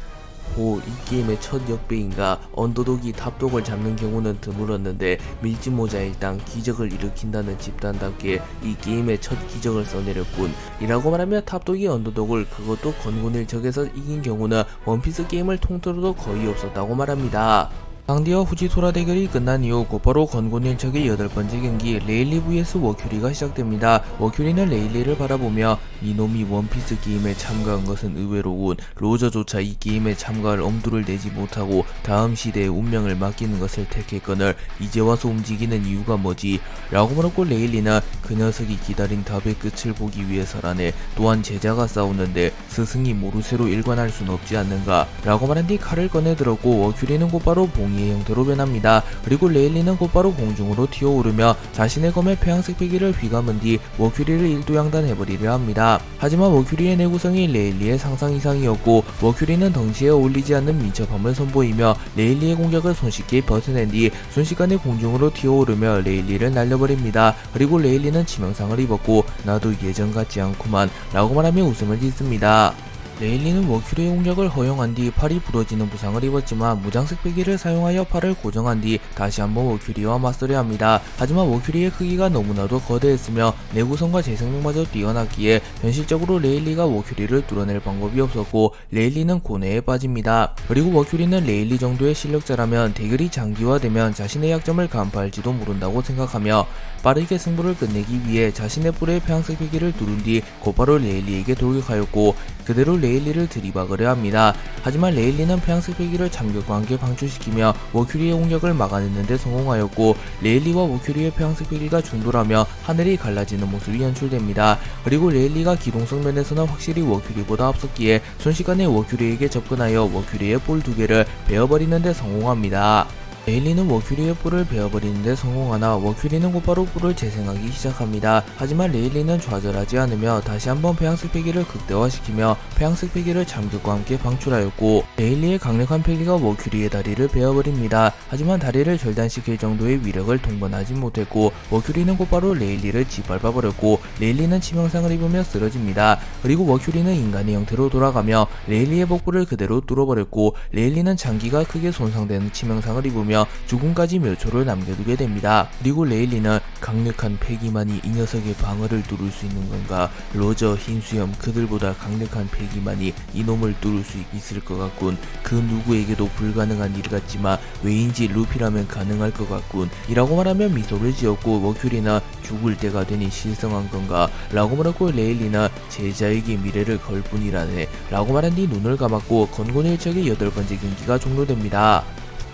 이 게임의 첫 역배인가. 언더독이 탑독을 잡는 경우는 드물었는데 밀짚모자 일당 기적을 일으킨다는 집단답게 이 게임의 첫 기적을 써내렸군 이라고 말하며 탑독이 언더독을 그것도 건곤일적에서 이긴 경우는 원피스 게임을 통틀어도 거의 없었다고 말합니다. 쌍디와 후지토라 대결이 끝난 이후 곧바로 건곤일척의 8번째 경기 레일리 vs 워큐리가 시작됩니다. 워큐리는 레일리를 바라보며 이놈이 원피스 게임에 참가한 것은 의외로군. 로저조차 이 게임에 참가할 엄두를 내지 못하고 다음 시대의 운명을 맡기는 것을 택했거늘 이제 와서 움직이는 이유가 뭐지? 라고 물었고 레일리는 그 녀석이 기다린 답의 끝을 보기 위해서라네. 또한 제자가 싸우는데 스승이 모르쇠로 일관할 순 없지 않는가? 라고 말한 뒤 칼을 꺼내들었고 워큐리는 곧바로 봉이의 형태로 변합니다. 그리고 레일리는 곧바로 공중으로 튀어오르며 자신의 검에 폐양색 패기를 휘감은 뒤 워큐리를 일도양단해버리려 합니다. 하지만 워큐리의 내구성이 레일리의 상상 이상이었고 워큐리는 덩치에 어울리지 않는 민첩함을 선보이며 레일리의 공격을 손쉽게 버텨낸 뒤 순식간에 공중으로 튀어오르며 레일리를 날려버립니다. 그리고 레일리는 치명상을 입었고 나도 예전 같지 않구만 라고 말하며 웃음을 짓습니다. 레일리는 워큐리의 공격을 허용한 뒤 팔이 부러지는 부상을 입었지만 무장색 패기를 사용하여 팔을 고정한 뒤 다시 한번 워큐리와 맞서려 합니다. 하지만 워큐리의 크기가 너무나도 거대했으며 내구성과 재생력마저 뛰어났기에 현실적으로 레일리가 워큐리를 뚫어낼 방법이 없었고 레일리는 고뇌에 빠집니다. 그리고 워큐리는 레일리 정도의 실력자라면 대결이 장기화되면 자신의 약점을 간파할지도 모른다고 생각하며 빠르게 승부를 끝내기 위해 자신의 뿔에 폐양색 패기를 두른 뒤 곧바로 레일리에게 돌격하였고 그대로 레일리를 들이박으려 합니다. 하지만 레일리는 폐양색 패기를 참격과 함께 방출시키며 워큐리의 공격을 막아내는데 성공하였고 레일리와 워큐리의 폐양색 패기가 충돌하며 하늘이 갈라지는 모습이 연출됩니다. 그리고 레일리가 기동성 면에서는 확실히 워큐리보다 앞섰기에 순식간에 워큐리에게 접근하여 워큐리의 뿔 2개를 베어버리는데 성공합니다. 레일리는 워큐리의 뿔을 베어버리는데 성공하나 워큐리는 곧바로 뿔을 재생하기 시작합니다. 하지만 레일리는 좌절하지 않으며 다시 한번 폐양색 패기를 극대화시키며 폐양색 패기를 참격과 함께 방출하였고 레일리의 강력한 패기가 워큐리의 다리를 베어버립니다. 하지만 다리를 절단시킬 정도의 위력을 동반하지 못했고 워큐리는 곧바로 레일리를 짓밟아버렸고 레일리는 치명상을 입으며 쓰러집니다. 그리고 워큐리는 인간의 형태로 돌아가며 레일리의 복부를 그대로 뚫어버렸고 레일리는 장기가 크게 손상되는 치명상을 입으며 죽음까지 몇 초를 남겨두게 됩니다. 그리고 레일리는 강력한 패기만이 이 녀석의 방어를 뚫을 수 있는 건가? 로저, 흰수염 그들보다 강력한 패기만이 이놈을 뚫을 수 있을 것 같군. 그 누구에게도 불가능한 일 같지만 왜인지 루피라면 가능할 것 같군 이라고 말하며 미소를 지었고 워큐리는 죽을 때가 되니 실성한 건가? 라고 말하고 레일리는 제자에게 미래를 걸 뿐이라네 라고 말한 뒤 눈을 감았고 건곤일척의 8번째 경기가 종료됩니다.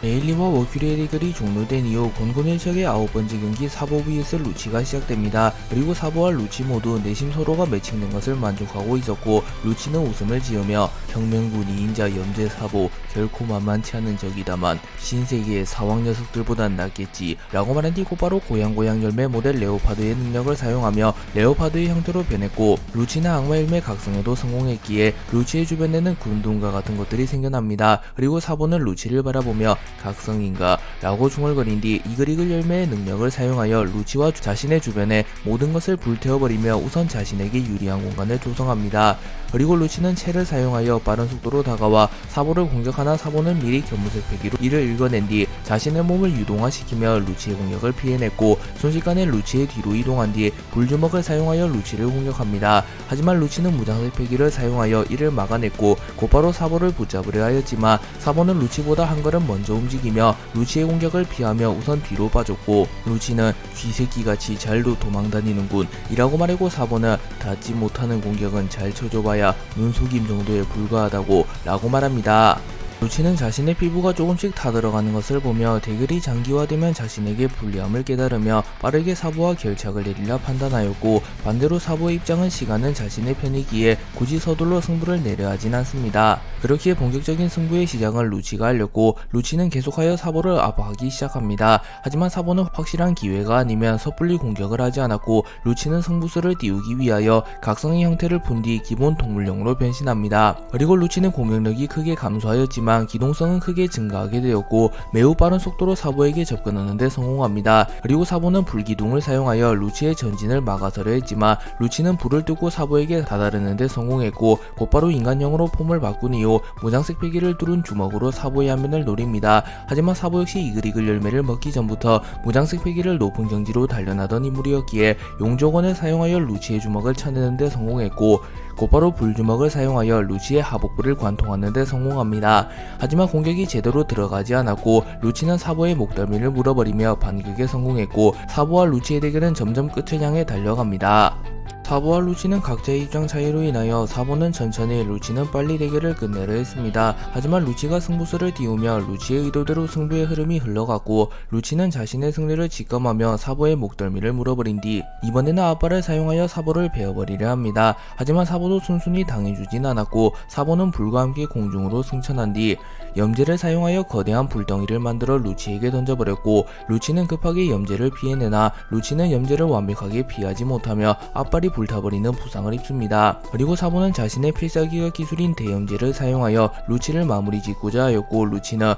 레일리와 워큐리의 대결이 종료된 이후 건곤일척의 9번째 경기 사보 vs 루치가 시작됩니다. 그리고 사보와 루치 모두 내심 서로가 매칭된 것을 만족하고 있었고 루치는 웃음을 지으며 혁명군 2인자 염제 사보 결코 만만치 않은 적이다만 신세계의 사왕 녀석들보단 낫겠지 라고 말한 뒤 곧바로 고양고양 열매 모델 레오파드의 능력을 사용하며 레오파드의 형태로 변했고 루치는 악마 열매 각성에도 성공했기에 루치의 주변에는 군둥과 같은 것들이 생겨납니다. 그리고 사보는 루치를 바라보며 각성인가? 라고 중얼거린 뒤 이글이글 열매의 능력을 사용하여 루치와 자신의 주변의 모든 것을 불태워버리며 우선 자신에게 유리한 공간을 조성합니다. 그리고 루치는 채를 사용하여 빠른 속도로 다가와 사보를 공격하나 사보는 미리 견무색 패기로 이를 읽어낸 뒤 자신의 몸을 유동화시키며 루치의 공격을 피해냈고 순식간에 루치의 뒤로 이동한 뒤 불주먹을 사용하여 루치를 공격합니다. 하지만 루치는 무장색 패기를 사용하여 이를 막아냈고 곧바로 사보를 붙잡으려 하였지만 사보는 루치보다 한 걸음 먼저 움직이며 루치의 공격을 피하며 우선 뒤로 빠졌고 루치는 쥐새끼같이 잘도 도망다니는군 이라고 말하고 사보는 닿지 못하는 공격은 잘 쳐줘봐야 눈속임 정도에 불과하다고 라고 말합니다. 루치는 자신의 피부가 조금씩 타들어가는 것을 보며 대결이 장기화되면 자신에게 불리함을 깨달으며 빠르게 사보와 결착을 내리려 판단하였고 반대로 사보의 입장은 시간은 자신의 편이기에 굳이 서둘러 승부를 내려 하진 않습니다. 그렇기에 본격적인 승부의 시작을 루치가 알렸고 루치는 계속하여 사보를 압박하기 시작합니다. 하지만 사보는 확실한 기회가 아니면 섣불리 공격을 하지 않았고 루치는 승부수를 띄우기 위하여 각성의 형태를 푼 뒤 기본 동물용으로 변신합니다. 그리고 루치는 공격력이 크게 감소하였지만 기동성은 크게 증가하게 되었고 매우 빠른 속도로 사보에게 접근하는 데 성공합니다. 그리고 사보는 불기둥을 사용하여 루치의 전진을 막아서려 했지만 루치는 불을 뜯고 사보에게 다다르는 데 성공했고 곧바로 인간형으로 폼을 바꾼 이후 무장색 패기를 뚫은 주먹으로 사보의 안면을 노립니다. 하지만 사보 역시 이글이글 열매를 먹기 전부터 무장색 패기를 높은 경지로 단련하던 인물이었기에 용족원을 사용하여 루치의 주먹을 쳐내는 데 성공했고 곧바로 불주먹을 사용하여 루치의 하복부를 관통하는 데 성공합니다. 하지만 공격이 제대로 들어가지 않았고 루치는 사보의 목덜미를 물어버리며 반격에 성공했고 사보와 루치의 대결은 점점 끝을 향해 달려갑니다. 사보와 루치는 각자의 입장 차이로 인하여 사보는 천천히 루치는 빨리 대결을 끝내려 했습니다. 하지만 루치가 승부수를 띄우며 루치의 의도대로 승부의 흐름이 흘러갔고 루치는 자신의 승리를 직감하며 사보의 목덜미를 물어버린 뒤 이번에는 앞발을 사용하여 사보를 베어버리려 합니다. 하지만 사보도 순순히 당해주진 않았고 사보는 불과 함께 공중으로 승천한 뒤 염제를 사용하여 거대한 불덩이를 만들어 루치에게 던져버렸고 루치는 급하게 염제를 피해내나 루치는 염제를 완벽하게 피하지 못하며 앞발이 불타버리는 부상을 입습니다. 그리고 사보는 자신의 필살기가 기술인 대염제를 사용하여 루치를 마무리 짓고자 하였고 루치는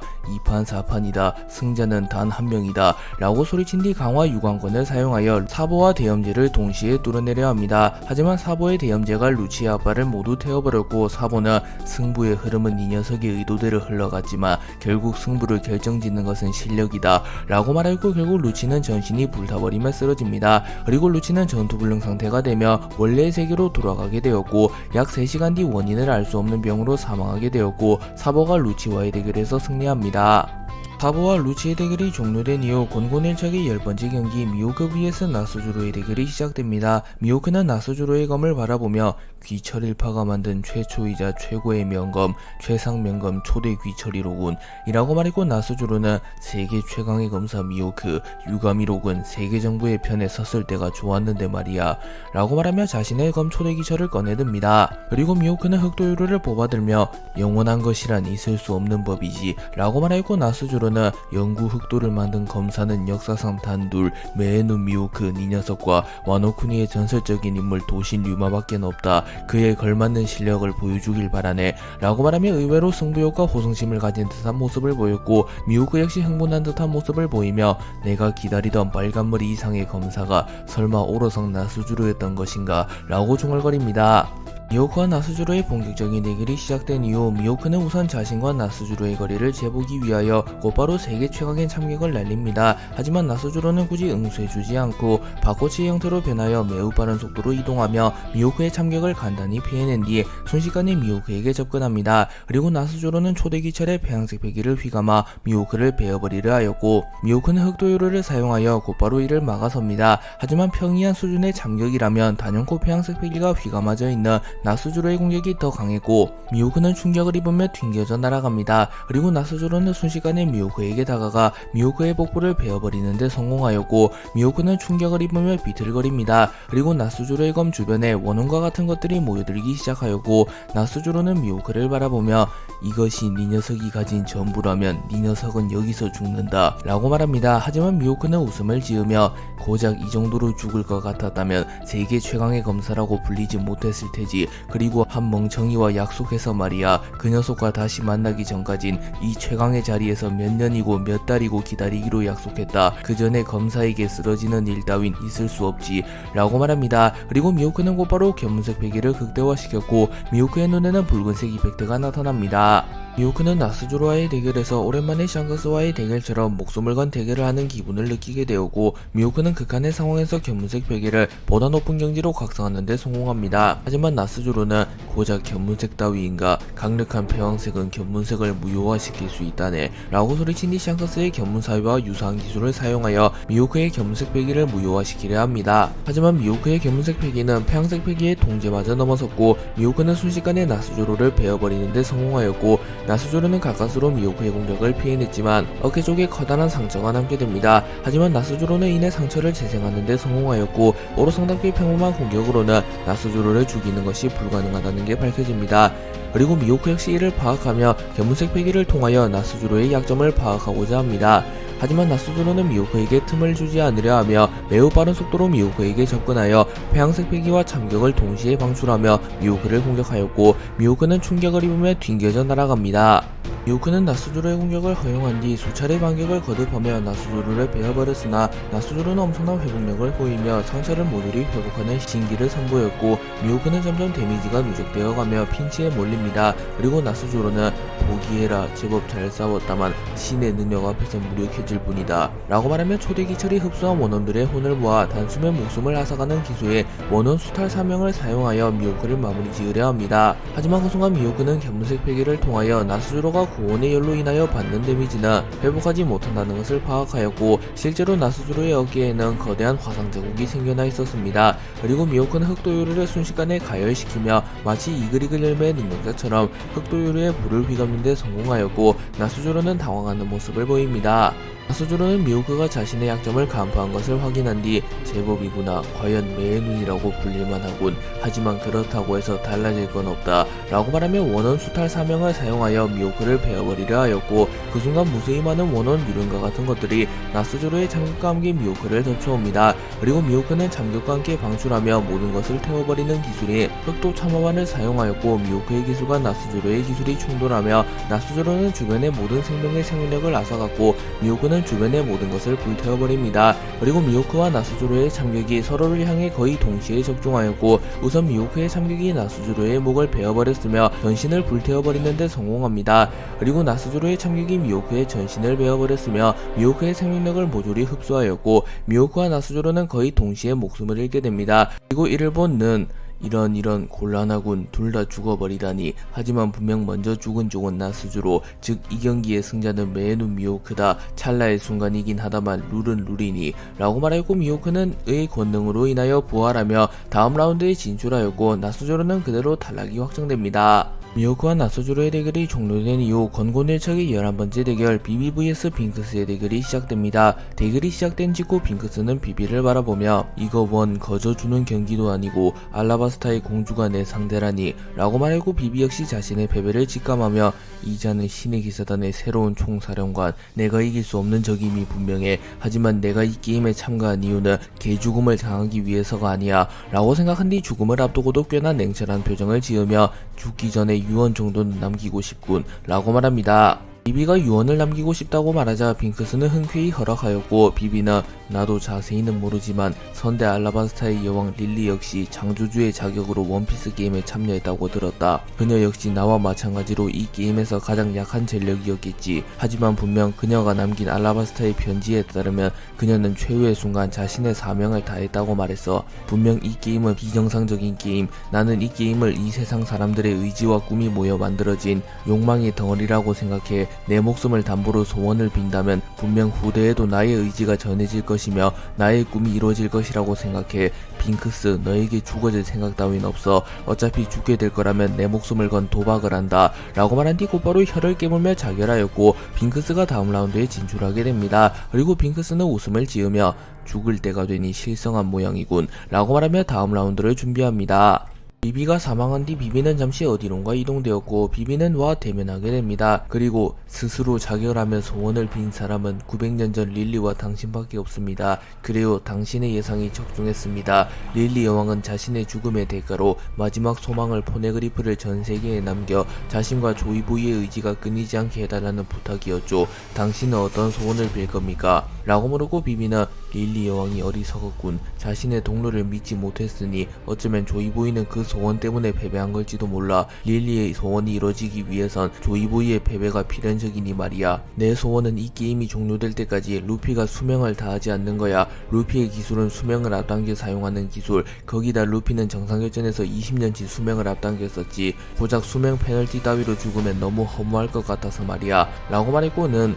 2판 4판이다. 승자는 단 한 명이다. 라고 소리친 뒤 강화 유광권을 사용하여 사보와 대염제를 동시에 뚫어내려 합니다. 하지만 사보의 대염제가 루치의 앞발을 모두 태워버렸고 사보는 승부의 흐름은 이 녀석의 의도대로 흘러갔지만 결국 승부를 결정짓는 것은 실력이다. 라고 말하고 결국 루치는 전신이 불타버리며 쓰러집니다. 그리고 루치는 전투불능 상태가 되며 원래의 세계로 돌아가게 되었고 약 3시간 뒤 원인을 알 수 없는 병으로 사망하게 되었고 사보가 루치와의 대결에서 승리합니다. 사보와 루치의 대결이 종료된 이후 곤곤일척의 10번째 경기 미호크 vs 나스주로의 대결이 시작됩니다. 미호크는 나스주로의 검을 바라보며 귀철일파가 만든 최초이자 최고의 명검, 최상 명검 초대 귀철이로군 이라고 말했고 나스주로는 세계 최강의 검사 미호크, 유가미로군 세계 정부의 편에 섰을 때가 좋았는데 말이야 라고 말하며 자신의 검 초대 귀철을 꺼내듭니다. 그리고 미호크는 흑도유로를 뽑아들며 영원한 것이란 있을 수 없는 법이지 라고 말했고 나스주로 는 영구 흑도를 만든 검사는 역사상 단둘 메에누 미호크 이 녀석과 와노쿠니의 전설적인 인물 도신 류마밖에 없다. 그에 걸맞는 실력을 보여주길 바라네 라고 말하며 의외로 승부욕과 호승심을 가진 듯한 모습을 보였고 미호크 역시 흥분한 듯한 모습을 보이며 내가 기다리던 빨간머리 이상의 검사가 설마 오로성 나스주로였던 것인가 라고 중얼거립니다. 미호크와 나스주로의 본격적인 대결이 시작된 이후 미호크는 우선 자신과 나스주로의 거리를 재보기 위하여 곧바로 세계 최강의 참격을 날립니다. 하지만 나스주로는 굳이 응수해주지 않고 바코치의 형태로 변하여 매우 빠른 속도로 이동하며 미호크의 참격을 간단히 피해낸 뒤 순식간에 미호크에게 접근합니다. 그리고 나스주로는 초대기철의 폐양색 패기를 휘감아 미호크를 베어버리려 하였고 미호크는 흑도요로를 사용하여 곧바로 이를 막아섭니다. 하지만 평이한 수준의 참격이라면 단연코 폐양색 패기가 휘감아져 있는 나스주로의 공격이 더 강했고 미호크는 충격을 입으며 튕겨져 날아갑니다. 그리고 나스주로는 순식간에 미호크에게 다가가 미호크의 복부를 베어버리는 데 성공하였고 미호크는 충격을 입으며 비틀거립니다. 그리고 나스주로의 검 주변에 원혼과 같은 것들이 모여들기 시작하였고 나스주로는 미호크를 바라보며 이것이 네 녀석이 가진 전부라면 네 녀석은 여기서 죽는다 라고 말합니다. 하지만 미호크는 웃음을 지으며 고작 이 정도로 죽을 것 같았다면 세계 최강의 검사라고 불리지 못했을 테지 있었지. 그리고 한 멍청이와 약속해서 말이야. 그 녀석과 다시 만나기 전까진 이 최강의 자리에서 몇 년이고 몇 달이고 기다리기로 약속했다. 그 전에 검사에게 쓰러지는 일 따윈 있을 수 없지 라고 말합니다. 그리고 미호크는 곧바로 견문색 베개를 극대화시켰고 미호크의 눈에는 붉은색 이펙트가 나타납니다. 미호크는 나스조로와의 대결에서 오랜만에 샹크스와의 대결처럼 목숨을 건 대결을 하는 기분을 느끼게 되었고 미호크는 극한의 상황에서 견문색 베개를 보다 높은 경지로 각성하는 데 성공합니다. 하지만 나스조로는 고작 견문색 따위인가, 강력한 폐왕색은 견문색을 무효화시킬 수 있다네 라고 소리친 뒤 샹크스의 견문사위와 유사한 기술을 사용하여 미호크의 견문색 베개를 무효화시키려 합니다. 하지만 미호크의 견문색 베개는 폐왕색 베개의 통제마저 넘어섰고 미호크는 순식간에 나스조로를 베어버리는 데 성공하였고 나스조로는 가까스로 미호크의 공격을 피해냈지만 어깨 쪽에 커다란 상처가 남게 됩니다. 하지만 나스조로는 이내 상처를 재생하는 데 성공하였고 오로성답게 평범한 공격으로는 나스조로를 죽이는 것이 불가능하다는 게 밝혀집니다. 그리고 미호크 역시 이를 파악하며 견문색 베개를 통하여 나스조로의 약점을 파악하고자 합니다. 하지만 나스조로는 미호크에게 틈을 주지 않으려 하며 매우 빠른 속도로 미호크에게 접근하여 폐왕색 베개와 참격을 동시에 방출하며 미호크를 공격하였고 미호크는 충격을 입으며 튕겨져 날아갑니다. 미호크는 나스조로의 공격을 허용한 뒤 수차례 반격을 거듭하며 나스조로를 베어버렸으나 나스조로는 엄청난 회복력을 보이며 상처를 모조리 회복하는 신기를 선보였고 미호크는 점점 데미지가 누적되어가며 핀치에 몰립니다. 그리고 나스조로는 포기해라, 제법 잘 싸웠다만 신의 능력 앞에서 무력해질 뿐이다 라고 말하며 초대기철이 흡수한 원원들의 혼을 모아 단숨에 목숨을 앗아가는 기수의 원원 수탈 사명을 사용하여 미호크를 마무리 지으려 합니다. 하지만 그 순간 미호크는 견문색 베개를 통하여 나스조로가 고온의 열로 인하여 받는 데미지는 회복하지 못한다는 것을 파악하였고 실제로 나스조로의 어깨에는 거대한 화상 자국이 생겨나 있었습니다. 그리고 미호크는 흑도요루를 순식간에 가열시키며 마치 이글이글 열매의 능력자처럼 흑도요루에 불을 휘감는 데 성공하였고 나스조로는 당황하는 모습을 보입니다. 나스조로는 미호크가 자신의 약점을 간파한 것을 확인한 뒤 제법이구나, 과연 매의 눈이라고 불릴만 하군, 하지만 그렇다고 해서 달라질 건 없다 라고 말하며 원원 수탈 사명을 사용하여 미호크를 베어버리려 하였고 그 순간 무수히 많은 원원 유령과 같은 것들이 나스조로의 참격과 함께 미호크를 덮쳐옵니다. 그리고 미호크는 참격과 함께 방출하며 모든 것을 태워버리는 기술인 흑도 참화반을 사용하였고 미호크의 기술과 나스조로의 기술이 충돌하며 나스조로는 주변의 모든 생명의 생명력을 앗아갔고 미호크는 주변의 모든 것을 불태워버립니다. 그리고 미호크와 나스조로의 참격이 서로를 향해 거의 동시에 접종하였고 우선 미호크의 참격이 나스조로의 목을 베어버렸으며 전신을 불태워버리는 데 성공합니다. 그리고 나스조로의 참격이 미호크의 전신을 베어버렸으며 미호크의 생명력을 모조리 흡수하였고 미호크와 나스조로는 거의 동시에 목숨을 잃게 됩니다. 그리고 이를 본 는 이런 곤란하군, 둘 다 죽어버리다니. 하지만 분명 먼저 죽은 쪽은 나스조로, 즉 이 경기의 승자는 매에누 미호크다. 찰나의 순간이긴 하다만 룰은 룰이니 라고 말하였고 미호크는 의 권능으로 인하여 부활하며 다음 라운드에 진출하였고 나스조로는 그대로 탈락이 확정됩니다. 미호크와 나스조로의 대결이 종료된 이후 건곤일척의 11번째 대결 비비 vs 빙크스의 대결이 시작됩니다. 대결이 시작된 직후 빙크스는 비비를 바라보며 이거 원 거저주는 경기도 아니고 알라바스타의 공주가 내 상대라니 라고 말하고 비비 역시 자신의 패배를 직감하며 이자는 신의 기사단의 새로운 총사령관, 내가 이길 수 없는 적임이 분명해. 하지만 내가 이 게임에 참가한 이유는 개죽음을 당하기 위해서가 아니야 라고 생각한 뒤 죽음을 앞두고도 꽤나 냉철한 표정을 지으며 죽기 전에 유언 정도는 남기고 싶군 라고 말합니다. 비비가 유언을 남기고 싶다고 말하자 빙크스는 흔쾌히 허락하였고 비비는 나도 자세히는 모르지만 선대 알라바스타의 여왕 릴리 역시 창조주의 자격으로 원피스 게임에 참여했다고 들었다. 그녀 역시 나와 마찬가지로 이 게임에서 가장 약한 전력이었겠지. 하지만 분명 그녀가 남긴 알라바스타의 편지에 따르면 그녀는 최후의 순간 자신의 사명을 다했다고 말했어. 분명 이 게임은 비정상적인 게임, 나는 이 게임을 이 세상 사람들의 의지와 꿈이 모여 만들어진 욕망의 덩어리라고 생각해. 내 목숨을 담보로 소원을 빈다면 분명 후대에도 나의 의지가 전해질 것이며 나의 꿈이 이루어질 것이라고 생각해. 빙크스, 너에게 죽어질 생각 따윈 없어. 어차피 죽게 될 거라면 내 목숨을 건 도박을 한다 라고 말한 뒤 곧바로 혀를 깨물며 자결하였고 빙크스가 다음 라운드에 진출하게 됩니다. 그리고 빙크스는 웃음을 지으며 죽을 때가 되니 실성한 모양이군 라고 말하며 다음 라운드를 준비합니다. 비비가 사망한 뒤 비비는 잠시 어디론가 이동되었고 비비는 와 대면하게 됩니다. 그리고 스스로 자결 하며 소원을 빈 사람은 900년 전 릴리와 당신밖에 없습니다. 그래요, 당신의 예상이 적중했습니다. 릴리 여왕은 자신의 죽음의 대가로 마지막 소망을 포네그리프를 전 세계에 남겨 자신과 조이보이의 의지가 끊이지 않게 해달라는 부탁이었죠. 당신은 어떤 소원을 빌 겁니까? 라고 물었고 비비는 릴리 여왕이 어리석었군. 자신의 동료를 믿지 못했으니 어쩌면 조이보이는 그 소원 때문에 패배한 걸지도 몰라. 릴리의 소원이 이루어지기 위해선 조이보이의 패배가 필연적이니 말이야. 내 소원은 이 게임이 종료될 때까지 루피가 수명을 다하지 않는 거야. 루피의 기술은 수명을 앞당겨 사용하는 기술. 거기다 루피는 정상결전에서 20년치 수명을 앞당겼었지. 고작 수명 페널티 따위로 죽으면 너무 허무할 것 같아서 말이야. 라고 말했고는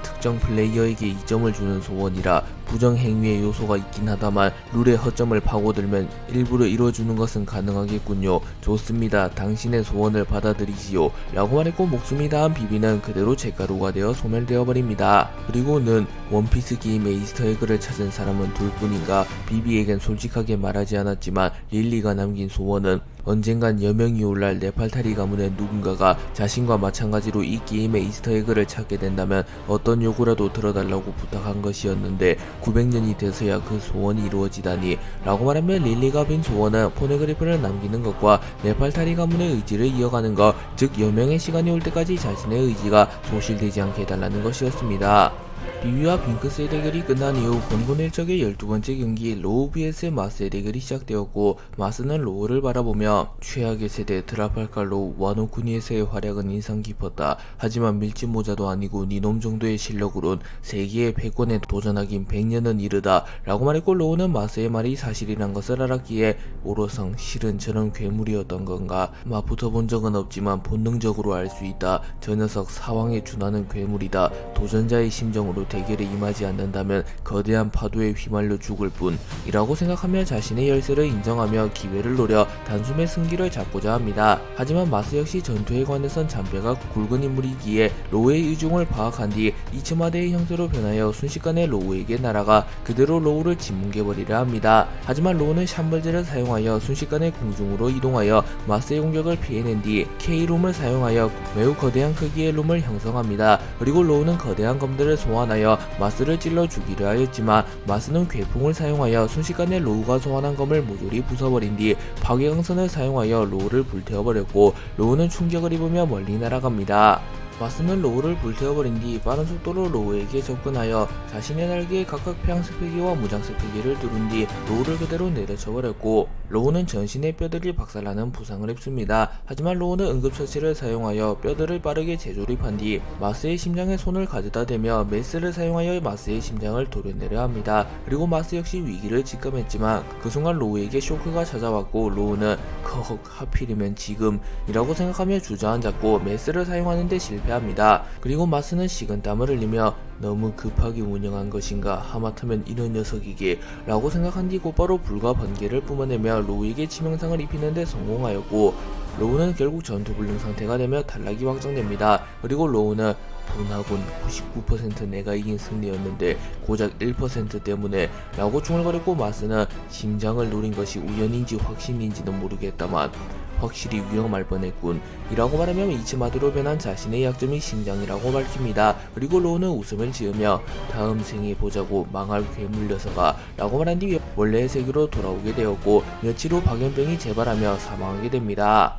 특정 플레이어에게 이점을 주는 소원이라 부정행위의 요소가 있긴 하다만 룰의 허점을 파고들면 일부러 이뤄주는 것은 가능하겠군요. 좋습니다. 당신의 소원을 받아들이지요. 라고 말했고 목숨이 다한 비비는 그대로 잿가루가 되어 소멸되어 버립니다. 그리고는 원피스 게임의 이스터에그를 찾은 사람은 둘뿐인가. 비비에겐 솔직하게 말하지 않았지만 릴리가 남긴 소원은 언젠간 여명이 올랄 네팔타리 가문의 누군가가 자신과 마찬가지로 이 게임의 이스터에그를 찾게 된다면 어떤 요구라도 들어달라고 부탁한 것이었는데 900년이 돼서야 그 소원이 이루어지다니. 라고 말하면 릴리가 빈 소원은 포네그리프를 남기는 것과 네팔타리 가문의 의지를 이어가는 것, 즉 여명의 시간이 올 때까지 자신의 의지가 소실되지 않게 해달라는 것이었습니다. 비비와 빙크스의 대결이 끝난 이후 본본 일적의 12번째 경기 로우 vs 마스의 대결이 시작되었고 마스는 로우를 바라보며 최악의 세대 드라팔카 로우 와노쿠니에서의 활약은 인상 깊었다. 하지만 밀짚모자도 아니고 니놈 정도의 실력으론 세계의 패권에 도전하긴 100년은 이르다. 라고 말했고 로우는 마스의 말이 사실이란 것을 알았기에 오로성 실은 저런 괴물이었던 건가. 붙어본 적은 없지만 본능적으로 알 수 있다. 저 녀석 사왕에 준하는 괴물이다. 도전자의 심정으로 대결에 임하지 않는다면 거대한 파도에 휘말려 죽을 뿐 이라고 생각하며 자신의 열세를 인정하며 기회를 노려 단숨에 승기를 잡고자 합니다. 하지만 마스 역시 전투에 관해선 잔뼈가 굵은 인물이기에 로우의 의중을 파악한 뒤 이츠마대의 형태로 변하여 순식간에 로우에게 날아가 그대로 로우를 짓뭉개버리려 합니다. 하지만 로우는 샴벌제를 사용하여 순식간에 공중으로 이동하여 마스의 공격을 피해낸 뒤 K룸을 사용하여 매우 거대한 크기의 룸을 형성합니다. 그리고 로우는 거대한 검들을 소환하여 마스를 찔러 죽이려 하였지만 마스는 괴풍을 사용하여 순식간에 로우가 소환한 검을 모조리 부숴버린 뒤 파괴강선을 사용하여 로우를 불태워버렸고 로우는 충격을 입으며 멀리 날아갑니다. 마스는 로우를 불태워버린 뒤 빠른 속도로 로우에게 접근하여 자신의 날개에 각각 폐양스패기와 무장스패기를 뚫은 뒤 로우를 그대로 내려쳐버렸고 로우는 전신의 뼈들이 박살나는 부상을 입습니다. 하지만 로우는 응급처치를 사용하여 뼈들을 빠르게 재조립한 뒤 마스의 심장에 손을 가져다 대며 메스를 사용하여 마스의 심장을 도려내려 합니다. 그리고 마스 역시 위기를 직감했지만 그 순간 로우에게 쇼크가 찾아왔고 로우는 컥 하필이면 지금 이라고 생각하며 주저앉았고 메스를 사용하는데 실패합니다. 그리고 마스는 식은땀을 흘리며 너무 급하게 운영한 것인가, 하마터면 이런 녀석이게 라고 생각한 뒤 곧바로 불과 번개를 뿜어내며 로우에게 치명상을 입히는데 성공하였고 로우는 결국 전투불능 상태가 되며 탈락이 확정됩니다. 그리고 로우는 분하군 99% 내가 이긴 승리였는데 고작 1% 때문에 라고 중얼거렸고 마스는 심장을 노린 것이 우연인지 확신인지는 모르겠다만 확실히 위험할 뻔했군 이라고 말하며 이츠마드로 변한 자신의 약점이 심장이라고 밝힙니다. 그리고 로우는 웃음을 지으며 다음 생에 보자고 망할 괴물 녀석아 라고 말한 뒤 원래의 세계로 돌아오게 되었고 며칠 후 박연병이 재발하며 사망하게 됩니다.